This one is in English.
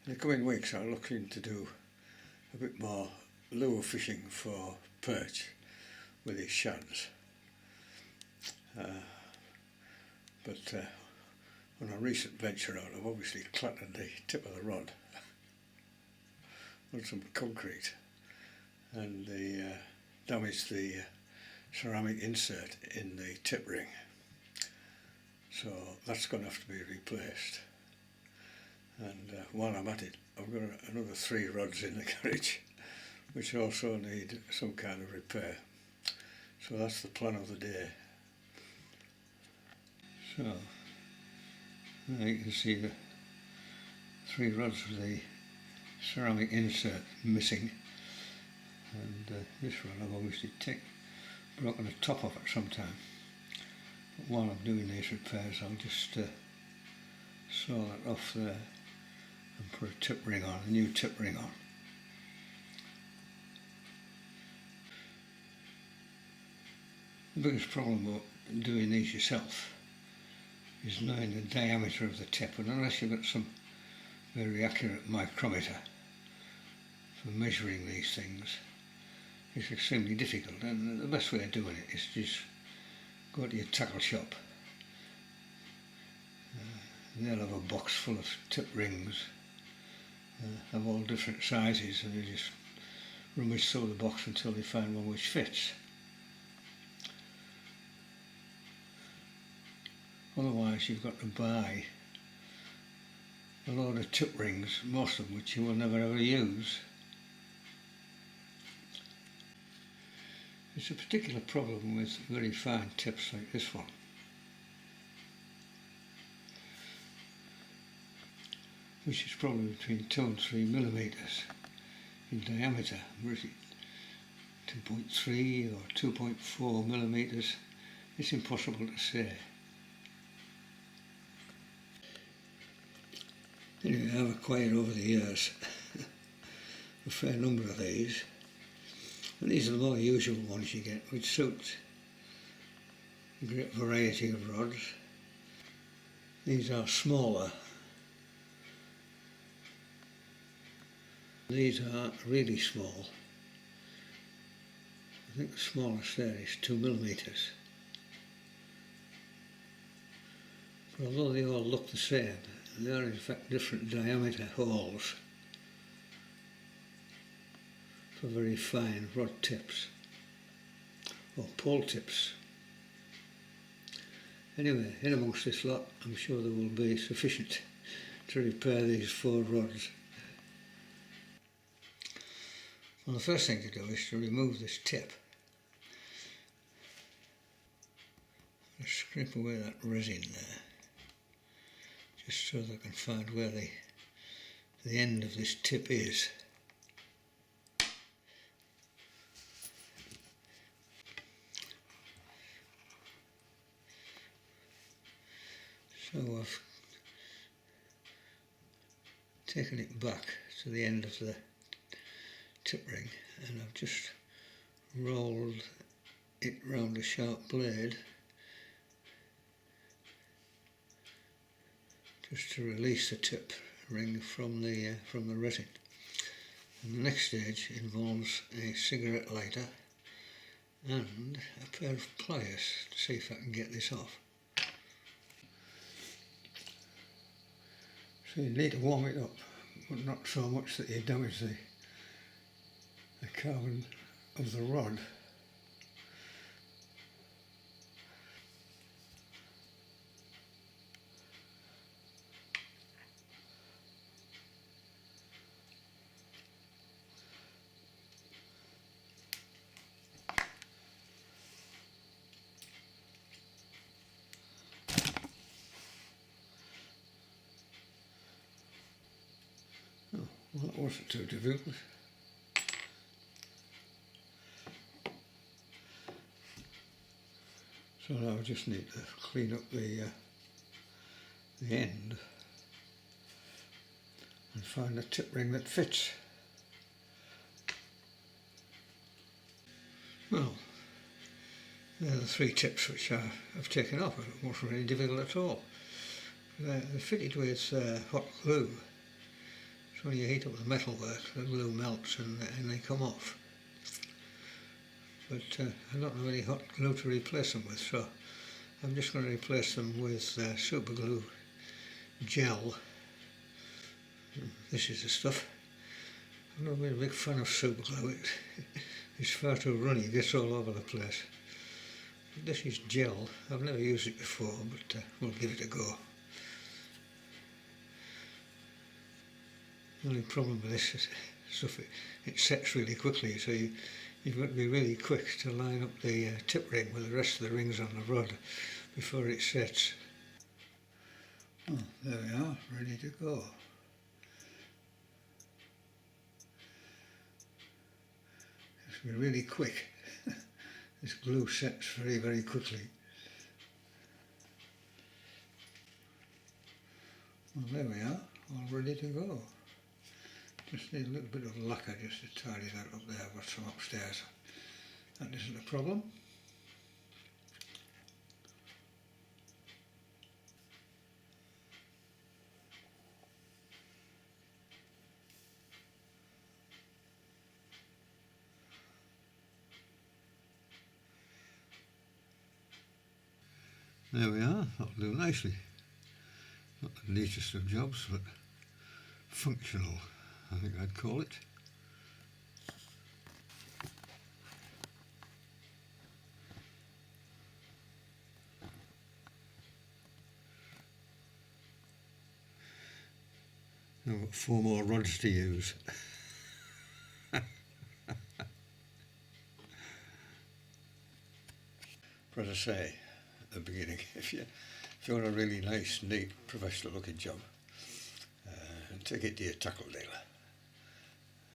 In the coming weeks I'm looking to do a bit more lure fishing for perch with these shads. But on a recent venture out I've obviously clattered the tip of the rod on some concrete and damaged the ceramic insert in the tip ring. So that's going to have to be replaced. And while I'm at it, I've got another 3 rods in the garage which also need some kind of repair. So that's the plan of the day. So now you can see the 3 rods with the ceramic insert missing, and this rod I've obviously broken the top off at some time. But while I'm doing these repairs I'll just saw that off there and put a tip ring on, a new tip ring on. The biggest problem about doing these yourself is knowing the diameter of the tip, and unless you've got some very accurate micrometer for measuring these things, it's extremely difficult. And the best way of doing it is just go to your tackle shop. They'll have a box full of tip rings of all different sizes, and you just rummage through the box until you find one which fits. Otherwise you've got to buy a load of tip rings, most of them which you will never ever use. It's a particular problem with very fine tips like this one. Which is probably between 2 and 3 millimeters in diameter. Where is it? 2.3 or 2.4 millimeters? It's impossible to say. Anyway, I've acquired over the years a fair number of these, and these are the more usual ones you get, which suit a great variety of rods. These are smaller. These are really small. I think the smallest there is 2 millimeters. But although they all look the same, they are in fact different diameter holes for very fine rod tips or pole tips. Anyway, in amongst this lot I'm sure there will be sufficient to repair these 4 rods. Well, the first thing to do is to remove this tip. Just scrape away that resin there, just so that I can find where the end of this tip is. So I've taken it back to the end of the tip ring, and I've just rolled it round a sharp blade just to release the tip ring from the resin. And the next stage involves a cigarette lighter and a pair of pliers to see if I can get this off. So you need to warm it up, but not so much that you damage the carbon of the rod. Oh, well, that wasn't too difficult. So now I just need to clean up the end and find a tip ring that fits. Well, they're the 3 tips which I've taken off. It wasn't really difficult at all. They're fitted with hot glue, So when you heat up the metalwork, the glue melts and they come off. But I don't have any hot glue to replace them with, so I'm just going to replace them with super glue gel. This is the stuff. I've not been a big fan of super glue. It's far too runny, it gets all over the place. But this is gel. I've never used it before, but we'll give it a go. The only problem with this is stuff, it sets really quickly, so you've got to be really quick to line up the tip ring with the rest of the rings on the rod before it sets. Oh, there we are, ready to go. Just be really quick. This glue sets very, very quickly. Well, there we are, all ready to go. Just need a little bit of lacquer just to tidy that up there. I've got some upstairs. That isn't a problem. There we are, that'll do nicely. Not the neatest of jobs, but functional, I think I'd call it. I've got 4 more rods to use. But as I say at the beginning, if you want a really nice, neat, professional looking job, take it to your tackle dealer.